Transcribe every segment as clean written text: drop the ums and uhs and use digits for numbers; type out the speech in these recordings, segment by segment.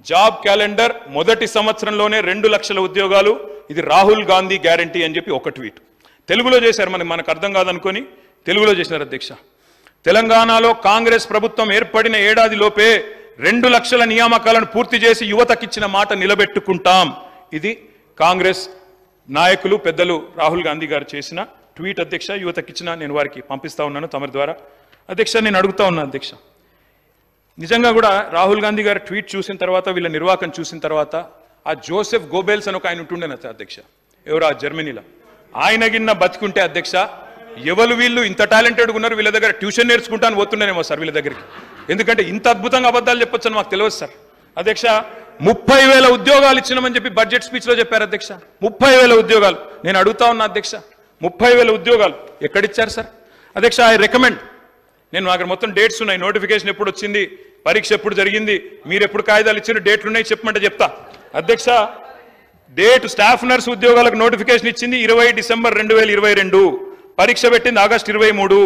Job calendar మొదటి సంవత్సరంలోనే 2 లక్షల ఉద్యోగాలు, ఇది రాహుల్ గాంధీ గ్యారంటీ అని చెప్పి ఒక ట్వీట్ తెలుగులో చేశారు. మనకు అర్థం కాదనుకొని తెలుగులో చేశారు. అధ్యక్ష, తెలంగాణలో కాంగ్రెస్ ప్రభుత్వం ఏర్పడిన ఏడాది లోపే 2 లక్షల నియామకాలను పూర్తి చేసి యువతకిచ్చిన మాట నిలబెట్టుకుంటాం. ఇది కాంగ్రెస్ నాయకులు పెద్దలు రాహుల్ గాంధీ గారు చేసిన ట్వీట్. అధ్యక్ష, యువతకిచ్చిన నేను వారికి పంపిస్తా ఉన్నాను తమరి ద్వారా. అధ్యక్ష, నేను అడుగుతా ఉన్నా అధ్యక్ష, నిజంగా కూడా రాహుల్ గాంధీ గారు ట్వీట్ చూసిన తర్వాత, వీళ్ళ నిర్వాకం చూసిన తర్వాత, ఆ జోసెఫ్ గోబెల్స్ అని ఒక ఆయన ఉంటుండేన అధ్యక్ష, ఎవరు ఆ జర్మనీలో, ఆయన గిన్న బతికుంటే అధ్యక్ష, ఎవరు వీళ్ళు ఇంత టాలెంటెడ్గా ఉన్నారు, వీళ్ళ దగ్గర ట్యూషన్ నేర్చుకుంటాను పోతుండేనేమో సార్ వీళ్ళ దగ్గరికి. ఎందుకంటే ఇంత అద్భుతంగా అబద్ధాలు చెప్పొచ్చు అని మాకు తెలియదు సార్. అధ్యక్ష, 30,000 ఉద్యోగాలు ఇచ్చినామని చెప్పి బడ్జెట్ స్పీచ్లో చెప్పారు అధ్యక్ష. 30,000 ఉద్యోగాలు. నేను అడుగుతా ఉన్నా అధ్యక్ష, 30,000 ఉద్యోగాలు ఎక్కడిచ్చారు సార్? అధ్యక్ష, ఐ రికమెండ్, నేను అక్కడ మొత్తం డేట్స్ ఉన్నాయి, నోటిఫికేషన్ ఎప్పుడు వచ్చింది, పరీక్ష ఎప్పుడు జరిగింది, మీరు ఎప్పుడు కాగితాలు ఇచ్చిన డేట్లు ఉన్నాయి చెప్పమంటే చెప్తా. అధ్యక్ష, డేట్ స్టాఫ్ నర్స్ ఉద్యోగాలకు నోటిఫికేషన్ ఇచ్చింది 20 డిసెంబర్ 2022, పరీక్ష పెట్టింది ఆగస్టు 23,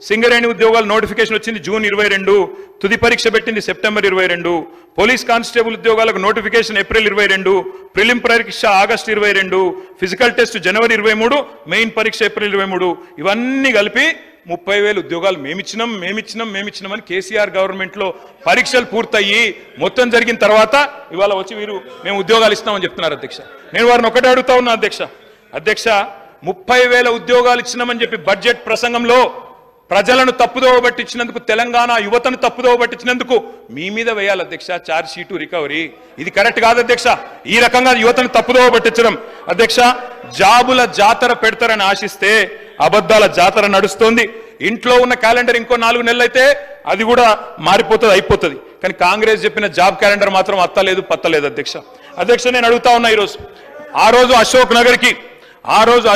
సింగరేణి ఉద్యోగాలు నోటిఫికేషన్ వచ్చింది జూన్ 22, తుది పరీక్ష పెట్టింది సెప్టెంబర్ 22, పోలీస్ కానిస్టేబుల్ ఉద్యోగాలకు నోటిఫికేషన్ ఏప్రిల్ 22, ప్రిలిమ్ పరీక్ష ఆగస్టు 22, ఫిజికల్ టెస్ట్ జనవరి 23, మెయిన్ పరీక్ష ఏప్రిల్ 23. ఇవన్నీ కలిపి 30,000 ఉద్యోగాలు మేమిచ్చినామని కేసీఆర్ గవర్నమెంట్లో పరీక్షలు పూర్తయ్యి మొత్తం జరిగిన తర్వాత ఇవాళ వచ్చి వీరు మేము ఉద్యోగాలు ఇస్తామని చెప్తున్నారు అధ్యక్ష. నేను వారిని ఒకటే అడుగుతా ఉన్నా అధ్యక్ష, 30,000 ఉద్యోగాలు ఇచ్చినామని చెప్పి బడ్జెట్ ప్రసంగంలో ప్రజలను తప్పుదోవ పట్టించినందుకు, తెలంగాణ యువతను తప్పుదోవ పట్టించినందుకు మీ మీద వేయాలి అధ్యక్ష ఛార్జ్ షీటు, రికవరీ. ఇది కరెక్ట్ కాదు అధ్యక్ష, ఈ రకంగా యువతను తప్పుదోవ పట్టించడం. అధ్యక్ష, జాబుల జాతర పెడతారని ఆశిస్తే అబద్ధాల జాతర నడుస్తోంది. ఇంట్లో ఉన్న క్యాలెండర్ ఇంకో 4 నెలలు అయితే అది కూడా మారిపోతుంది, అయిపోతుంది. కానీ కాంగ్రెస్ చెప్పిన జాబ్ క్యాలెండర్ మాత్రం అత్తలేదు పత్తలేదు అధ్యక్ష. నేను అడుగుతా ఉన్నా, ఈరోజు ఆ రోజు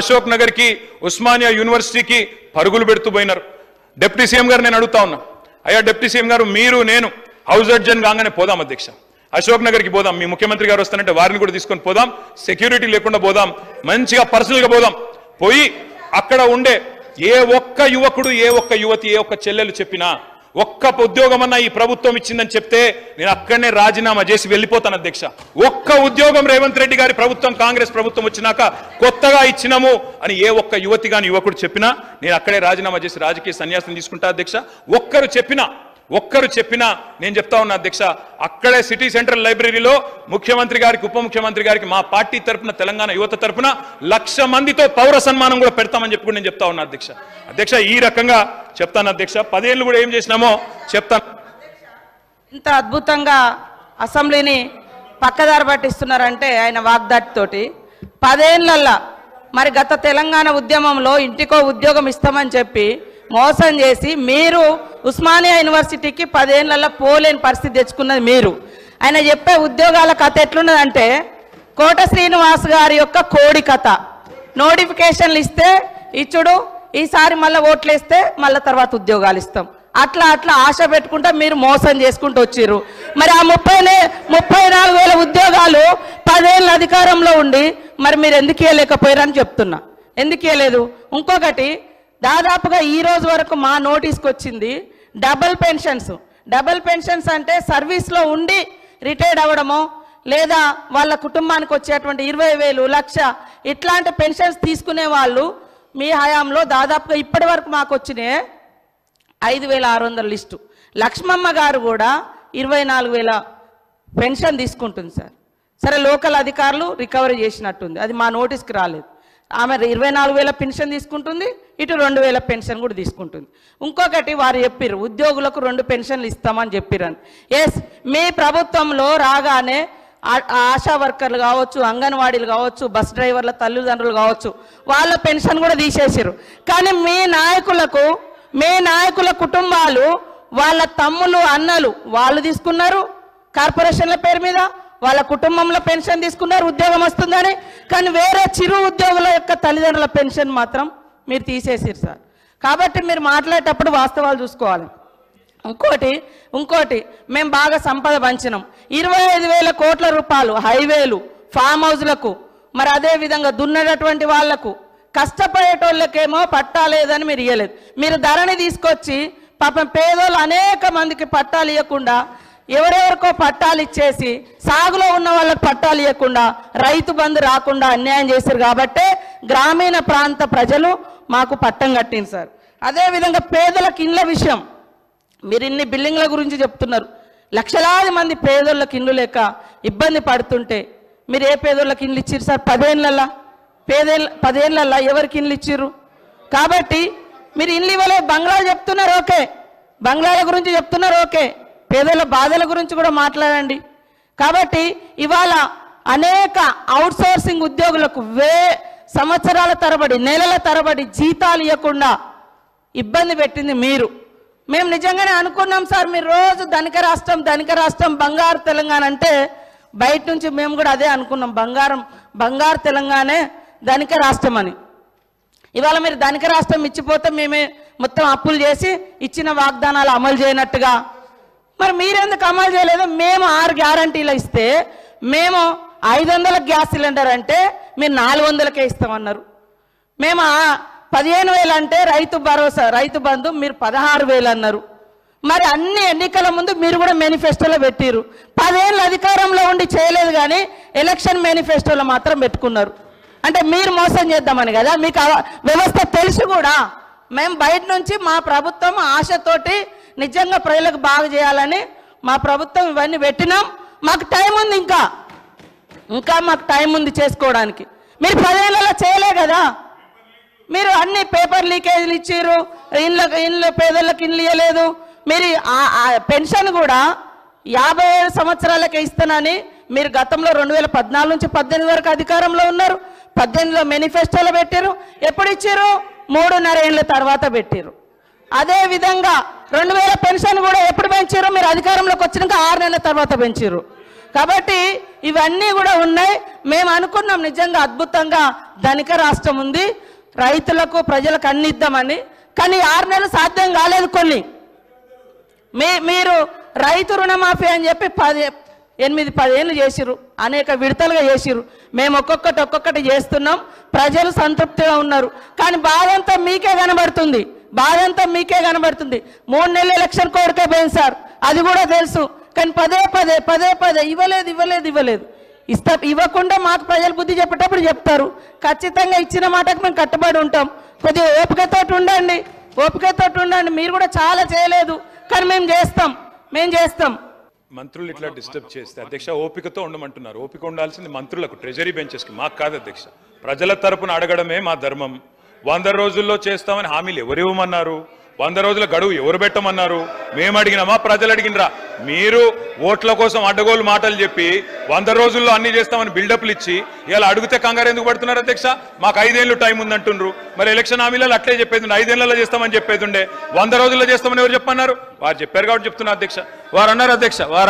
అశోక్ నగర్కి ఉస్మానియా యూనివర్సిటీకి పరుగులు పెడుతూ పోయినారు. డిప్యూటీ సీఎం గారు నేను అడుగుతా ఉన్నా, అయ్యా డిప్యూటీ సీఎం గారు, మీరు నేను హౌస్ అడ్జన్ కాగానే పోదాం అధ్యక్ష, అశోక్ నగర్కి పోదాం, మీ ముఖ్యమంత్రి గారు వస్తానంటే వారిని కూడా తీసుకొని పోదాం, సెక్యూరిటీ లేకుండా పోదాం, మంచిగా పర్సనల్గా పోదాం. పోయి అక్కడ ఉండే ఏ ఒక్క యువకుడు, ఏ ఒక్క యువతి, ఏ ఒక్క చెల్లెలు చెప్పినా, ఒక్క ఉద్యోగం అన్నా ఈ ప్రభుత్వం ఇచ్చిందని చెప్తే నేను అక్కడనే రాజీనామా చేసి వెళ్ళిపోతాను అధ్యక్ష. ఒక్క ఉద్యోగం రేవంత్ రెడ్డి గారి ప్రభుత్వం, కాంగ్రెస్ ప్రభుత్వం వచ్చినాక కొత్తగా ఇచ్చినాము అని ఏ ఒక్క యువతి గాని యువకుడు చెప్పినా నేను అక్కడే రాజీనామా చేసి రాజకీయ సన్యాసం తీసుకుంటా అధ్యక్ష. ఒక్కరు చెప్పినా నేను చెప్తా ఉన్నా అధ్యక్ష, అక్కడే సిటీ సెంట్రల్ లైబ్రరీలో ముఖ్యమంత్రి గారికి, ఉప ముఖ్యమంత్రి గారికి మా పార్టీ తరఫున, తెలంగాణ యువత తరఫున 1,00,000 మందితో పౌర సన్మానం కూడా పెడతామని చెప్పి నేను చెప్తా ఉన్నా అధ్యక్ష. ఈ రకంగా చెప్తాను అధ్యక్ష. 10 ఏళ్ళు కూడా ఏం చేసినామో చెప్తాను. ఇంత అద్భుతంగా అసెంబ్లీని పక్కదారి పట్టిస్తున్నారంటే ఆయన వాగ్దాటితోటి 10 ఏళ్లల్లా మరి గత తెలంగాణ ఉద్యమంలో ఇంటికో ఉద్యోగం ఇస్తామని చెప్పి మోసం చేసి మీరు ఉస్మానియా యూనివర్సిటీకి 10 ఏళ్లలో పోలేని పరిస్థితి తెచ్చుకున్నది మీరు. ఆయన చెప్పే ఉద్యోగాల కథ ఎట్లున్నదంటే కోట శ్రీనివాస్ గారి యొక్క కోడి కథ. నోటిఫికేషన్లు ఇస్తే ఇచ్చుడు, ఈసారి మళ్ళీ ఓట్లేస్తే మళ్ళీ తర్వాత ఉద్యోగాలు ఇస్తాం, అట్లా ఆశ పెట్టుకుంటా మీరు మోసం చేసుకుంటూ వచ్చిర్రు. మరి ఆ 34,000 ఉద్యోగాలు 10 ఏళ్ళ అధికారంలో ఉండి మరి మీరు ఎందుకు ఇవ్వలేకపోయారని చెప్తున్నా. ఎందుకు ఇవ్వలేదు? ఇంకొకటి, దాదాపుగా ఈ రోజు వరకు మా నోటీస్కి వచ్చింది డబుల్ పెన్షన్స్ అంటే సర్వీస్లో ఉండి రిటైర్డ్ అవ్వడమో లేదా వాళ్ళ కుటుంబానికి వచ్చేటువంటి 20,000, 1,00,000 ఇట్లాంటి పెన్షన్స్ తీసుకునే వాళ్ళు మీ హయాంలో దాదాపుగా ఇప్పటి వరకు మాకు వచ్చినాయి 5,600 లిస్టు. లక్ష్మమ్మ గారు కూడా 24,000 పెన్షన్ తీసుకుంటుంది సార్. సరే, లోకల్ అధికారులు రికవరీ చేసినట్టుంది, అది మా నోటీస్కి రాలేదు. ఆమె 24,000 పెన్షన్ తీసుకుంటుంది, ఇటు 2,000 పెన్షన్ కూడా తీసుకుంటుంది. ఇంకొకటి, వారు చెప్పిర్రు ఉద్యోగులకు 2 పెన్షన్లు ఇస్తామని చెప్పిరని. ఎస్, మీ ప్రభుత్వంలో రాగానే ఆశా వర్కర్లు కావచ్చు, అంగన్వాడీలు కావచ్చు, బస్ డ్రైవర్ల తల్లిదండ్రులు కావచ్చు, వాళ్ళ పెన్షన్ కూడా తీసేసారు. కానీ మీ నాయకుల కుటుంబాలు, వాళ్ళ తమ్ములు, అన్నలు వాళ్ళు తీసుకున్నారు కార్పొరేషన్ల పేరు మీద, వాళ్ళ కుటుంబంలో పెన్షన్ తీసుకున్నారు ఉద్యోగం వస్తుందని. కానీ వేరే చిరు ఉద్యోగుల యొక్క తల్లిదండ్రుల పెన్షన్ మాత్రం మీరు తీసేసారు సార్. కాబట్టి మీరు మాట్లాడేటప్పుడు వాస్తవాలు చూసుకోవాలి. ఇంకోటి మేము బాగా సంపద పంచినాం, 25,000 కోట్ల రూపాయలు హైవేలు, ఫామ్ హౌస్లకు, మరి అదేవిధంగా దున్నేటటువంటి వాళ్లకు, కష్టపడేటోళ్ళకేమో పట్టాలేదని మీరు ఇవ్వలేదు. మీరు ధరణి తీసుకొచ్చి పాపం పేదోళ్ళు అనేక మందికి పట్టాలు ఇవ్వకుండా ఎవరెవరికో పట్టాలు ఇచ్చేసి సాగులో ఉన్న వాళ్ళకి పట్టాలు ఇవ్వకుండా రైతు బంధు రాకుండా అన్యాయం చేశారు కాబట్టే గ్రామీణ ప్రాంత ప్రజలు మాకు పట్టం కట్టింది సార్. అదేవిధంగా పేదలకు ఇండ్ల విషయం మీరు ఇన్ని బిల్డింగ్ల గురించి చెప్తున్నారు. లక్షలాది మంది పేదోళ్ళకి ఇండ్లు లేక ఇబ్బంది పడుతుంటే మీరు ఏ పేదోళ్ళకి ఇండ్లు ఇచ్చిర్రు సార్? 10 ఏళ్ళ ఎవరికి ఇండ్లు ఇచ్చిర్రు? కాబట్టి మీరు ఇండ్లు ఇవ్వలేదు. బంగ్లాలు చెప్తున్నారు ఓకే, బంగ్లాల గురించి చెప్తున్నారు ఓకే, పేదల బాధల గురించి కూడా మాట్లాడండి. కాబట్టి ఇవాళ అనేక అవుట్సోర్సింగ్ ఉద్యోగులకు సంవత్సరాల తరబడి నెలల తరబడి జీతాలు ఇవ్వకుండా ఇబ్బంది పెట్టింది మీరు. మేము నిజంగానే అనుకున్నాం సార్, మీరు రోజు ధనిక రాష్ట్రం బంగారు తెలంగాణ అంటే బయట నుంచి మేము కూడా అదే అనుకున్నాం, బంగారు తెలంగాణే ధనిక రాష్ట్రం అని. ఇవాళ మీరు ధనిక రాష్ట్రం ఇచ్చిపోతే మేమే మొత్తం అప్పులు చేసి ఇచ్చిన వాగ్దానాలు అమలు చేయనట్టుగా మరి మీరెందుకు అమలు చేయలేదు? మేము 6 గ్యారంటీలు ఇస్తే మేము 500 గ్యాస్ సిలిండర్ అంటే మీరు 400కే ఇస్తామన్నారు. మేము 15,000 అంటే రైతు భరోసా రైతు బంధు మీరు 16,000 అన్నారు. మరి అన్ని ఎన్నికల ముందు మీరు కూడా మేనిఫెస్టోలో పెట్టిరు. 10 ఏళ్ళు అధికారంలో ఉండి చేయలేదు కానీ ఎలక్షన్ మేనిఫెస్టోలో మాత్రం పెట్టుకున్నారు. అంటే మీరు మోసం చేద్దామని కదా, మీకు వ్యవస్థ తెలుసు కూడా. మేము బయట నుంచి మా ప్రభుత్వం ఆశతోటి నిజంగా ప్రజలకు బాగు చేయాలని మా ప్రభుత్వం ఇవన్నీ పెట్టినాం. మాకు టైం ఉంది, ఇంకా మాకు టైం ఉంది చేసుకోవడానికి. మీరు 10 ఏళ్ళలో చేయలే కదా. మీరు అన్ని పేపర్ లీకేజీలు ఇచ్చిర్రు, ఇండ్ల పేదలకు ఇండ్లు ఇవ్వలేదు. మీరు పెన్షన్ కూడా 57 సంవత్సరాలకే ఇస్తానని మీరు గతంలో 2014 నుంచి 18 వరకు అధికారంలో ఉన్నారు. 18లో మేనిఫెస్టోలో పెట్టారు. ఎప్పుడు ఇచ్చారు? 3.5 ఏళ్ళ తర్వాత పెట్టారు. అదేవిధంగా 2000 పెన్షన్ కూడా ఎప్పుడు పెంచారు? మీరు అధికారంలోకి వచ్చినాక 6 నెలల తర్వాత పెంచారు. కాబట్టి ఇవన్నీ కూడా ఉన్నాయి. మేము అనుకున్నాం నిజంగా అద్భుతంగా ధనిక రాష్ట్రం ఉంది, రైతులకు ప్రజలకు అన్ని ఇద్దామని. కానీ 6 నెలలు సాధ్యం కాలేదు. కొన్ని మీరు రైతు రుణమాఫీ అని చెప్పి 8-10 ఏళ్ళు చేసిరు, అనేక విడతలుగా చేసిరు. మేము ఒక్కొక్కటి చేస్తున్నాం, ప్రజలు సంతృప్తిగా ఉన్నారు. కానీ బాధంతా మీకే కనబడుతుంది, 3 నెలల ఎలక్షన్ కోరికే పోయింది సార్, అది కూడా తెలుసు. కానీ పదే ఇవ్వలేదు. ఇవ్వకుండా మాకు ప్రజలు బుద్ధి చెప్పేటప్పుడు చెప్తారు. ఖచ్చితంగా ఇచ్చిన మాటకు మేము కట్టుబడి ఉంటాం. కొద్దిగా ఓపికతోటి ఉండండి. మీరు కూడా చాలా చేయలేదు, కానీ మేము చేస్తాం. మంత్రులు ఇట్లా డిస్టర్బ్ చేస్తే అధ్యక్ష ఓపికతో ఉండమంటున్నారు. ఓపిక ఉండాల్సింది మంత్రులకు, ట్రెజరీ బెంచెస్కి, మాకు కాదు అధ్యక్ష. ప్రజల తరపున అడగడమే మా ధర్మం. 100 రోజుల్లో చేస్తామని హామీలు ఎవరు ఇవ్వమన్నారు? 100 రోజుల గడువు ఎవరు పెట్టమన్నారు? మేము అడిగినామా? ప్రజలు అడిగినరా? మీరు ఓట్ల కోసం అడ్డగోలు మాటలు చెప్పి 100 రోజుల్లో అన్ని చేస్తామని బిల్డప్లు ఇచ్చి ఇలా అడిగితే కంగారు ఎందుకు పడుతున్నారు అధ్యక్ష? మాకు 5 ఏళ్ళు టైం ఉందంటుండ్రు. మరి ఎలక్షన్ హామీలలో అట్లే చెప్పేది, 5 ఏళ్లలో చేస్తామని చెప్పేది ఉండే. 100 రోజుల్లో చేస్తామని ఎవరు చెప్పన్నారు? వారు చెప్పారు కాబట్టి చెప్తున్నా అధ్యక్ష. వారు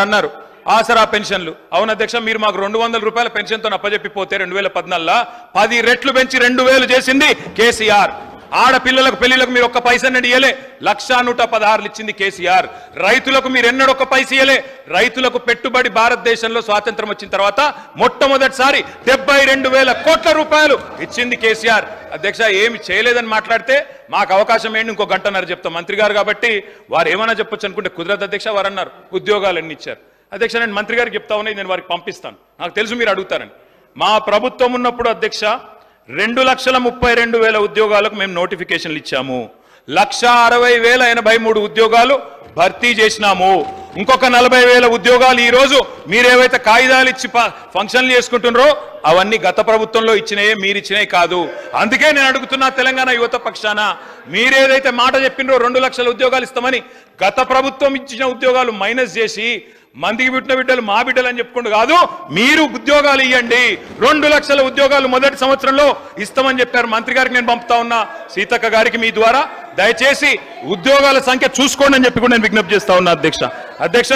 అన్నారు ఆసరా పెన్షన్లు. అవును అధ్యక్ష, మీరు మాకు 200 రూపాయల పెన్షన్తో అప్పచెప్పిపోతే 2014 10 రెట్లు పెంచి 2000 చేసింది కేసీఆర్. ఆడపిల్లలకు పెళ్లిలకు మీరు 1 పైసా ఇయ్యలే, 1,116 ఇచ్చింది కేసీఆర్. రైతులకు మీరు ఎన్నడూ 1 పైసా ఇయ్యలే. రైతులకు పెట్టుబడి భారతదేశంలో స్వాతంత్రం వచ్చిన తర్వాత మొట్టమొదటిసారి 72,000 కోట్ల రూపాయలు ఇచ్చింది కేసీఆర్. అధ్యక్ష ఏమి చేయలేదని మాట్లాడితే మాకు అవకాశం ఏంటి, ఇంకో గంటన్నర చెప్తాం. మంత్రి గారు కాబట్టి వారు ఏమైనా చెప్పొచ్చు అనుకుంటే కుదరదు అధ్యక్ష. వారు అన్నారు ఉద్యోగాలు ఎన్ని ఇచ్చారు. అధ్యక్ష నేను మంత్రి గారికి చెప్తా ఉన్నాయి, నేను వారికి పంపిస్తాను. నాకు తెలుసు మీరు అడుగుతారని. మా ప్రభుత్వం ఉన్నప్పుడు అధ్యక్ష 2,32,000 ఉద్యోగాలకు మేము నోటిఫికేషన్లు ఇచ్చాము. 1,60,083 ఉద్యోగాలు భర్తీ చేసినాము. ఇంకొక 40,000 ఉద్యోగాలు ఈ రోజు మీరేవైతే కాగితాలు ఇచ్చి ఫంక్షన్లు చేసుకుంటున్నారో అవన్నీ గత ప్రభుత్వంలో ఇచ్చినాయే, మీరు ఇచ్చినాయి కాదు. అందుకే నేను అడుగుతున్నా తెలంగాణ యువత పక్షాన, మీరేదైతే మాట చెప్పినరో 2 లక్షల ఉద్యోగాలు ఇస్తామని, గత ప్రభుత్వం ఇచ్చిన ఉద్యోగాలు మైనస్ చేసి మందికి పుట్టిన బిడ్డలు మా బిడ్డలు అని చెప్పుకుంటూ కాదు, మీరు ఉద్యోగాలు ఇవ్వండి. 2 లక్షల ఉద్యోగాలు మొదటి సంవత్సరంలో ఇస్తామని చెప్పారు. మంత్రి గారికి నేను పంపుతా ఉన్నా, సీతక్క గారికి మీ ద్వారా దయచేసి ఉద్యోగాల సంఖ్య చూసుకోండి అని చెప్పి కూడా నేను విజ్ఞప్తి చేస్తా ఉన్నా అధ్యక్ష.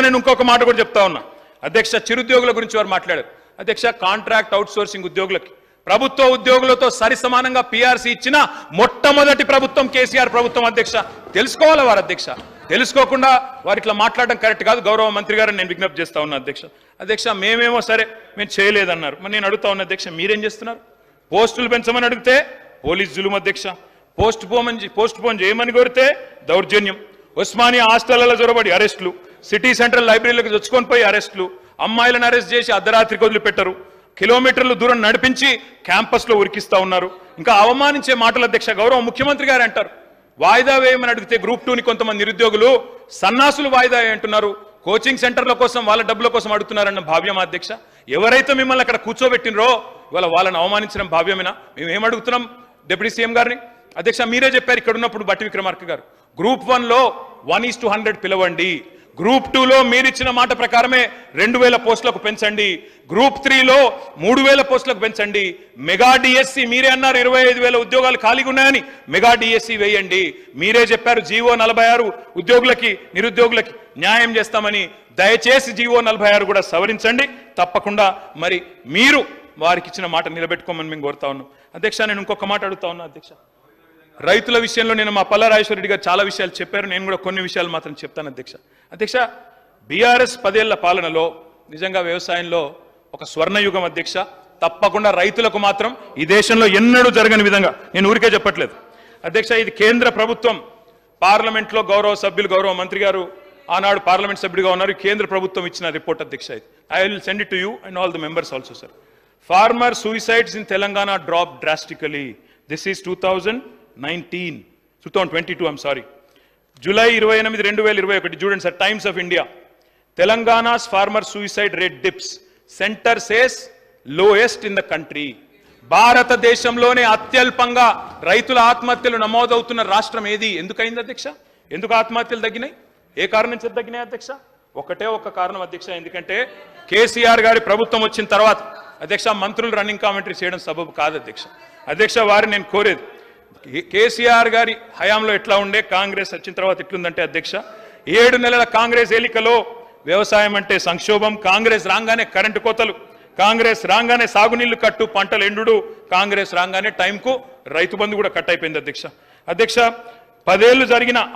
నేను ఇంకొక మాట కూడా చెప్తా ఉన్నా అధ్యక్ష. చిరుద్యోగుల గురించి వారు మాట్లాడారు అధ్యక్ష. కాంట్రాక్ట్ అవుట్సోర్సింగ్ ఉద్యోగులకి ప్రభుత్వ ఉద్యోగులతో సరి సమానంగా పిఆర్సీ ఇచ్చిన మొట్టమొదటి ప్రభుత్వం కేసీఆర్ ప్రభుత్వం అధ్యక్ష. తెలుసుకోవాలి వారు అధ్యక్ష. తెలుసుకోకుండా వారు ఇట్లా మాట్లాడడం కరెక్ట్ కాదు. గౌరవ మంత్రి గారిని నేను విజ్ఞప్తి చేస్తా ఉన్నా అధ్యక్ష. మేమేమో సరే మేము చేయలేదన్నారు. మరి నేను అడుగుతా ఉన్నా అధ్యక్ష, మీరేం చేస్తున్నారు? పోస్టులు పెంచమని అడిగితే పోలీస్ జులుం అధ్యక్ష. పోస్ట్ పోన్ చేయమని కోరితే దౌర్జన్యం. ఉస్మానియా హాస్టళ్లలో జొరబడి అరెస్టులు, సిటీ సెంట్రల్ లైబ్రరీలకు తెచ్చుకొని పోయి అరెస్టులు, అమ్మాయిలను అరెస్ట్ చేసి అర్ధరాత్రికి వదిలిపెట్టరు, కిలోమీటర్లు దూరం నడిపించి క్యాంపస్లో ఉరికిస్తా ఉన్నారు. ఇంకా అవమానించే మాటలు అధ్యక్ష గౌరవ ముఖ్యమంత్రి గారు అంటారు. వాయిదా వేయమని అడిగితే గ్రూప్ 2ని కొంతమంది నిరుద్యోగులు సన్నాసులు వాయిదా అంటున్నారు, కోచింగ్ సెంటర్ల కోసం వాళ్ళ డబ్బుల కోసం అడుగుతున్నారన్న భావ్యం అధ్యక్ష. ఎవరైతే మిమ్మల్ని అక్కడ కూర్చోబెట్టినరో ఇవాళ వాళ్ళని అవమానించడం భావ్యమేనా? మేము ఏం అడుగుతున్నాం డిప్యూటీ సీఎం గారిని? అధ్యక్ష మీరే చెప్పారు ఇక్కడ ఉన్నప్పుడు బట్టి విక్రమార్క గారు, గ్రూప్ 1లో 1:100 పిలవండి, గ్రూప్ 2లో మీరిచ్చిన మాట ప్రకారమే 2000 పోస్టులకు పెంచండి, గ్రూప్ 3లో 3000 పోస్టులకు పెంచండి, మెగా డిఎస్సి మీరే అన్నారు 25,000 ఉద్యోగాలు ఖాళీగా ఉన్నాయని, మెగా డిఎస్సి వేయండి. మీరే చెప్పారు జీవో 46 ఉద్యోగులకి నిరుద్యోగులకి న్యాయం చేస్తామని. దయచేసి జీవో 46 కూడా సవరించండి తప్పకుండా. మరి మీరు వారికి ఇచ్చిన మాట నిలబెట్టుకోమని మేము కోరుతా ఉన్నాం. అధ్యక్ష నేను ఇంకొక మాట అడుగుతా ఉన్నా అధ్యక్ష, రైతుల విషయంలో నేను మా పల్లా రాజేశ్వర రెడ్డి గారు చాలా విషయాలు చెప్పారు, నేను కూడా కొన్ని విషయాలు మాత్రం చెప్తాను అధ్యక్ష. అధ్యక్ష బీఆర్ఎస్ 10 ఏళ్ల పాలనలో నిజంగా వ్యవసాయంలో ఒక స్వర్ణయుగం అధ్యక్ష. తప్పకుండా రైతులకు మాత్రం ఈ దేశంలో ఎన్నడూ జరగని విధంగా, నేను ఊరికే చెప్పట్లేదు అధ్యక్ష, ఇది కేంద్ర ప్రభుత్వం పార్లమెంట్లో గౌరవ సభ్యులు గౌరవ మంత్రి గారు ఆనాడు పార్లమెంట్ సభ్యుడిగా ఉన్నారు, కేంద్ర ప్రభుత్వం ఇచ్చిన రిపోర్ట్ అధ్యక్ష. ఇది I will send it to you and all the members also sir. Farmer suicides in Telangana drop drastically. This is 2022 I'm sorry. July 28, 2021 చూడండి sir, Times of India. Telangana's farmer suicide rate dips, centre says lowest in the country. భారతదేశంలోనే అత్యల్పంగా రైతుల ఆత్మహత్యలు నమోదవుతున్న రాష్ట్రం ఏది? ఎందుకైంది అధ్యక్ష? ఎందుకు ఆత్మహత్యలు తగ్గినాయి? ఏ కారణం చేత తగ్గినాయి అధ్యక్ష? ఒకటే ఒక కారణం అధ్యక్ష, ఎందుకంటే కేసీఆర్ గారి ప్రభుత్వం వచ్చిన తర్వాత అధ్యక్ష మంత్రులు రన్నింగ్ కామెంటరీ చేయడం సబబు కాదు అధ్యక్ష. అధ్యక్ష వారిని నేను కోరేది, కేసీఆర్ గారి హయాంలో ఎట్లా ఉండే, కాంగ్రెస్ వచ్చిన తర్వాత ఎట్లుందంటే అధ్యక్ష 7 నెలల కాంగ్రెస్ ఎన్నికలో వ్యవసాయం అంటే సంక్షోభం, కాంగ్రెస్ రాగానే కరెంటు కోతలు, కాంగ్రెస్ రాగానే సాగునీళ్లు కట్టు, పంటలు ఎండుడు, కాంగ్రెస్ రాగానే టైంకు రైతు బంధు కూడా కట్ అయిపోయింది అధ్యక్ష. అధ్యక్ష 10 ఏళ్లు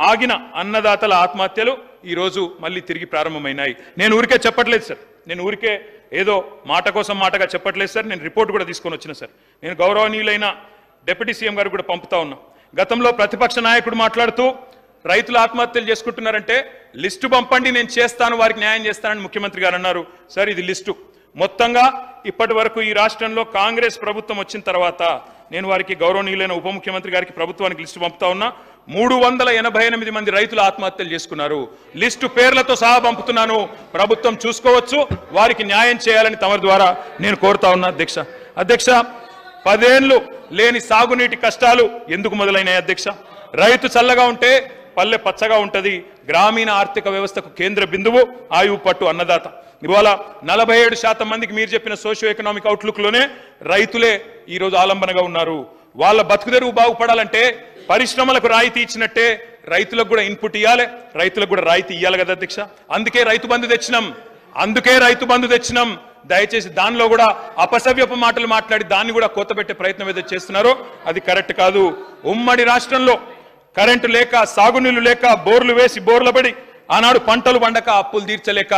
ఆగిన అన్నదాతల ఆత్మహత్యలు ఈరోజు మళ్ళీ తిరిగి ప్రారంభమైనాయి. నేను ఊరికే చెప్పట్లేదు సార్, నేను ఊరికే ఏదో మాట కోసం మాటగా చెప్పట్లేదు సార్, నేను రిపోర్ట్ కూడా తీసుకొని వచ్చిన సార్. నేను గౌరవనీయులైన డిప్యూటీ సీఎం గారు కూడా పంపుతా ఉన్నా. గతంలో ప్రతిపక్ష నాయకుడు మాట్లాడుతూ రైతులు ఆత్మహత్యలు చేసుకుంటున్నారంటే లిస్టు పంపండి, నేను చేస్తాను, వారికి న్యాయం చేస్తానని ముఖ్యమంత్రి గారు అన్నారు. సార్ ఇది లిస్టు మొత్తంగా ఇప్పటి వరకు ఈ రాష్ట్రంలో కాంగ్రెస్ ప్రభుత్వం వచ్చిన తర్వాత నేను వారికి గౌరవనీయులైన ఉప ముఖ్యమంత్రి గారికి ప్రభుత్వానికి లిస్టు పంపుతా ఉన్నా. 388 మంది రైతులు ఆత్మహత్యలు చేసుకున్నారు. లిస్టు పేర్లతో సహా పంపుతున్నాను, ప్రభుత్వం చూసుకోవచ్చు, వారికి న్యాయం చేయాలని తమరి ద్వారా నేను కోరుతా ఉన్నా అధ్యక్ష. అధ్యక్ష 10 ఏళ్లు లేని సాగునీటి కష్టాలు ఎందుకు మొదలైనాయి అధ్యక్ష? రైతు చల్లగా ఉంటే పల్లె పచ్చగా ఉంటది, గ్రామీణ ఆర్థిక వ్యవస్థకు కేంద్ర బిందువు ఆయువు పట్టు అన్నదాత. ఇవాళ 47% మందికి మీరు చెప్పిన సోషియో ఎకనామిక్ అవుట్లుక్ లోనే రైతులే ఈరోజు ఆలంబనగా ఉన్నారు. వాళ్ళ బతుకుదెరువు బాగుపడాలంటే పరిశ్రమలకు రాయితీ ఇచ్చినట్టే రైతులకు కూడా ఇన్పుట్ ఇవ్వాలి, రైతులకు కూడా రాయితీ ఇవ్వాలి కదా అధ్యక్ష. అందుకే రైతు బంధు తెచ్చినాం. దయచేసి దానిలో కూడా అపసవ్యపు మాటలు మాట్లాడి దాన్ని కూడా కోతబెట్టే ప్రయత్నం ఏదో చేస్తున్నారో అది కరెక్ట్ కాదు. ఉమ్మడి రాష్ట్రంలో కరెంటు లేక, సాగునీళ్లు లేక, బోర్లు వేసి బోర్ల పడి ఆనాడు పంటలు పండక, అప్పులు తీర్చలేక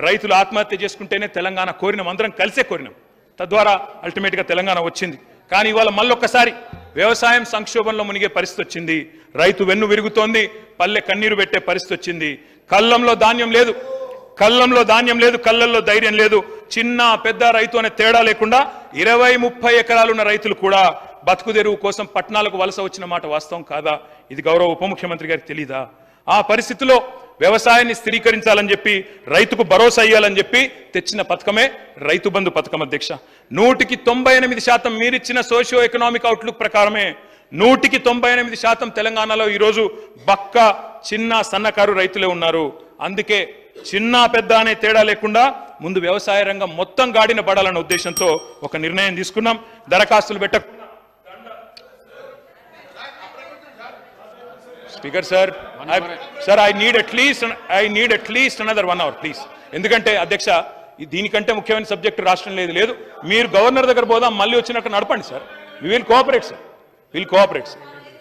రైతులు ఆత్మహత్య చేసుకుంటేనే తెలంగాణ కోరినాం, అందరం కలిసే కోరినాం. తద్వారా అల్టిమేట్గా తెలంగాణ వచ్చింది. కానీ ఇవాళ మళ్ళొక్కసారి వ్యవసాయం సంక్షోభంలో మునిగే పరిస్థితి వచ్చింది, రైతు వెన్ను విరుగుతోంది, పల్లె కన్నీరు పెట్టే పరిస్థితి వచ్చింది. కళ్ళంలో ధాన్యం లేదు, కళ్ళల్లో ధైర్యం లేదు. చిన్న పెద్ద రైతు అనే తేడా లేకుండా 20-30 ఎకరాలున్న రైతులు కూడా బతుకుదెరువు కోసం పట్టణాలకు వలస వచ్చిన మాట వాస్తవం కాదా? ఇది గౌరవ ఉప ముఖ్యమంత్రి గారికి తెలీదా? ఆ పరిస్థితిలో వ్యవసాయాన్ని స్థిరీకరించాలని చెప్పి, రైతుకు భరోసా ఇయ్యాలని చెప్పి తెచ్చిన పథకమే రైతు బంధు పథకం అధ్యక్ష. 198% మీరిచ్చిన సోషియో ఎకనామిక్ అవుట్లుక్ ప్రకారమే 198% తెలంగాణలో ఈరోజు బక్క, చిన్న, సన్నకారు రైతులే ఉన్నారు. అందుకే చిన్న పెద్ద అనే తేడా లేకుండా ముందు వ్యవసాయ రంగం మొత్తం గాడిన పడాలన్న ఉద్దేశంతో ఒక నిర్ణయం తీసుకున్నాం. దరఖాస్తులు speaker sir, I need at least another 1 hour please. ఎందుకంటే అధ్యక్ష దీనికంటే ముఖ్యమైన సబ్జెక్టు రాష్ట్రం లేదు. మీరు గవర్నర్ దగ్గర పోదాం, మళ్ళీ వచ్చినట్టు నడపండి సార్. Will cooperate sir.